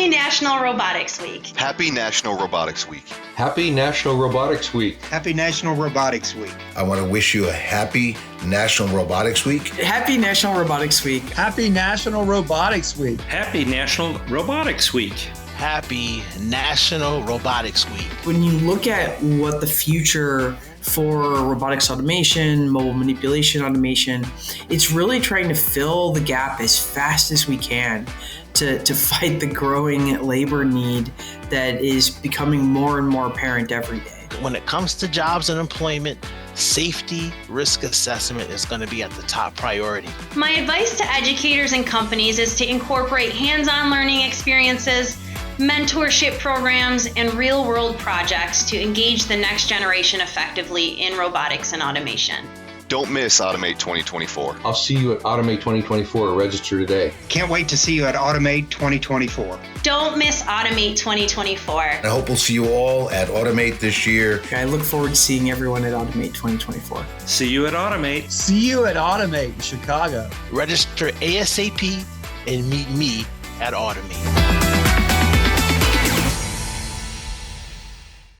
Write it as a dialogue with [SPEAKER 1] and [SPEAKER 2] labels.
[SPEAKER 1] Happy National Robotics Week.
[SPEAKER 2] Happy National Robotics Week.
[SPEAKER 3] Happy National Robotics Week.
[SPEAKER 4] Happy National Robotics Week.
[SPEAKER 5] I want to wish you a happy National Robotics Week.
[SPEAKER 6] Happy National Robotics Week.
[SPEAKER 7] Happy National Robotics Week.
[SPEAKER 8] Happy National Robotics Week.
[SPEAKER 9] Happy National Robotics Week.
[SPEAKER 6] When you look at what the future for robotics automation, mobile manipulation automation, it's really trying to fill the gap as fast as we can to fight the growing labor need that is becoming more and more apparent every day.
[SPEAKER 9] When it comes to jobs and employment, safety risk assessment is going to be at the top priority.
[SPEAKER 1] My advice to educators and companies is to incorporate hands-on learning experiences, mentorship programs, and real-world projects to engage the next generation effectively in robotics and automation.
[SPEAKER 2] Don't miss Automate 2024.
[SPEAKER 3] I'll see you at Automate 2024. Register today.
[SPEAKER 4] Can't wait to see you at Automate 2024.
[SPEAKER 1] Don't miss Automate 2024.
[SPEAKER 5] I hope we'll see you all at Automate this year.
[SPEAKER 6] I look forward to seeing everyone at Automate 2024.
[SPEAKER 8] See you at Automate.
[SPEAKER 7] See you at Automate in Chicago.
[SPEAKER 9] Register ASAP and meet me at Automate.